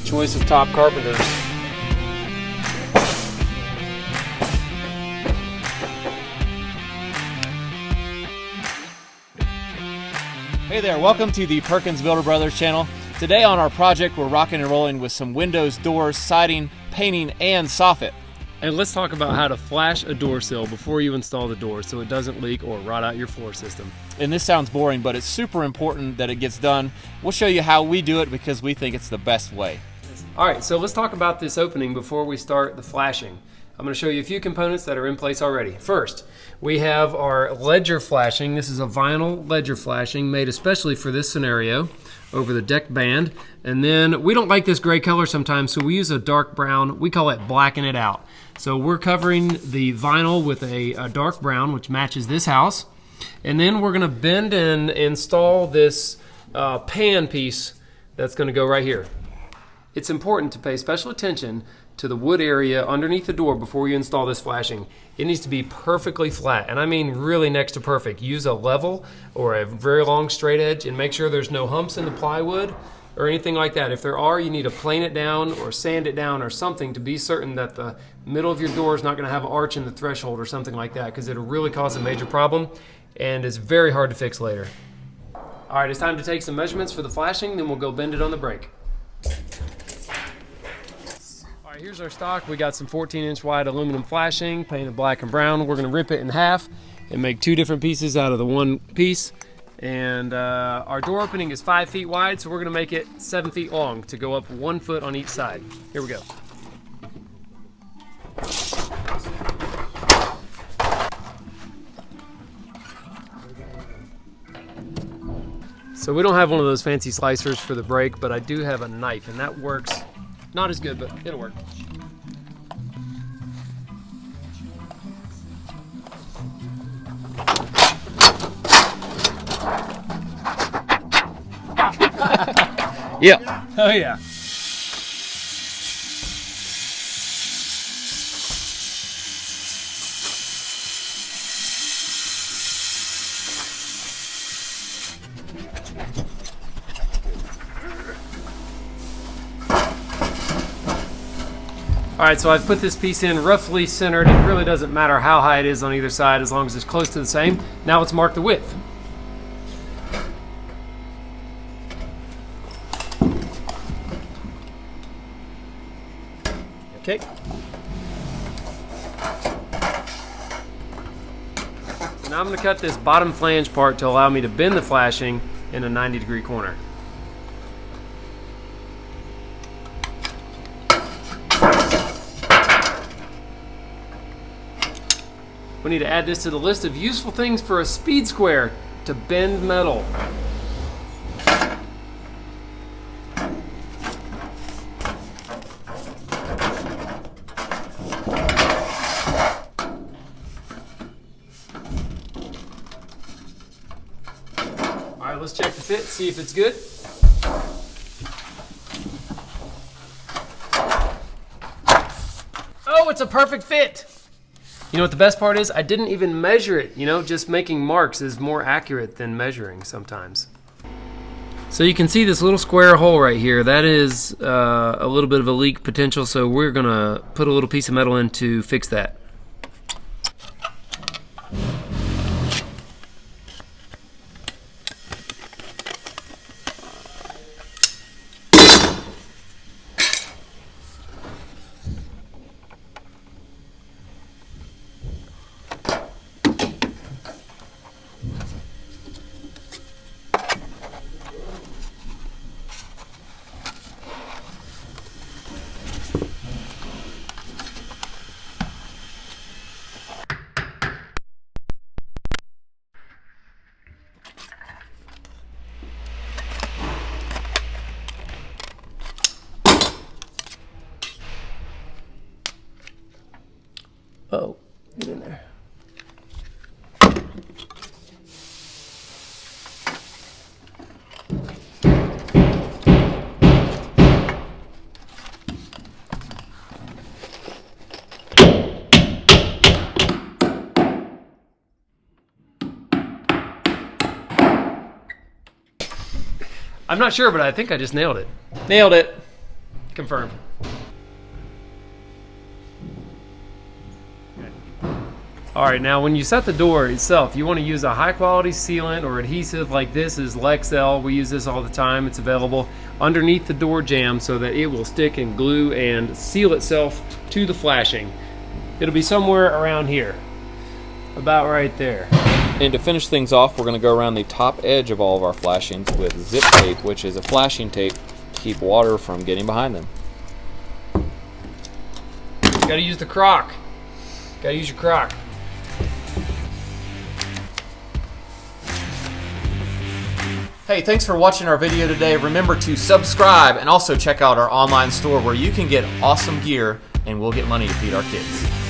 Choice of top carpenters. Hey there, welcome to the Perkins Builder Brothers channel. Today on our project, we're rocking and rolling with some windows, doors, siding, painting, and soffit. And let's talk about how to flash a door sill before you install the door so it doesn't leak or rot out your floor system. And this sounds boring, but it's super important that it gets done. We'll show you how we do it because we think it's the best way. All right, so let's talk about this opening before we start the flashing. I'm going to show you a few components that are in place already. First, we have our ledger flashing. This is a vinyl ledger flashing made especially for this scenario over the deck band. And then we don't like this gray color sometimes, so we use a dark brown. We call it blacken it out. So we're covering the vinyl with a dark brown, which matches this house. And then we're going to bend and install this pan piece that's going to go right here. It's important to pay special attention to the wood area underneath the door before you install this flashing. It needs to be perfectly flat, and I mean really next to perfect. Use a level or a very long straight edge and make sure there's no humps in the plywood or anything like that. If there are, you need to plane it down or sand it down or something to be certain that the middle of your door is not going to have an arch in the threshold or something like that, because it'll really cause a major problem and it's very hard to fix later. All right, it's time to take some measurements for the flashing, then we'll go bend it on the brake. All right, here's our stock. We got some 14-inch wide aluminum flashing, painted black and brown. We're gonna rip it in half and make two different pieces out of the one piece. And our door opening is 5 feet wide, so we're gonna make it 7 feet long to go up 1 foot on each side. Here we go. So we don't have one of those fancy slicers for the brake, but I do have a knife, and that works. Not as good, but it'll work. Yeah. Oh yeah. All right, so I've put this piece in roughly centered. It really doesn't matter how high it is on either side as long as it's close to the same. Now let's mark the width. Okay. So now I'm going to cut this bottom flange part to allow me to bend the flashing in a 90-degree corner. We need to add this to the list of useful things for a speed square to bend metal. All right, let's check the fit, see if it's good. Oh, it's a perfect fit. You know what the best part is? I didn't even measure it. You know, just making marks is more accurate than measuring sometimes. So you can see this little square hole right here. That is a little bit of a leak potential, so we're gonna put a little piece of metal in to fix that. Oh, get in there. I'm not sure, but I think I just nailed it. Nailed it. Confirmed. All right, now when you set the door itself, you want to use a high quality sealant or adhesive like this is Lexel. We use this all the time. It's available underneath the door jamb so that it will stick and glue and seal itself to the flashing. It'll be somewhere around here, about right there. And to finish things off, we're going to go around the top edge of all of our flashings with zip tape, which is a flashing tape to keep water from getting behind them. You gotta use the crock. Gotta use your crock. Hey, thanks for watching our video today. Remember to subscribe and also check out our online store where you can get awesome gear and we'll get money to feed our kids.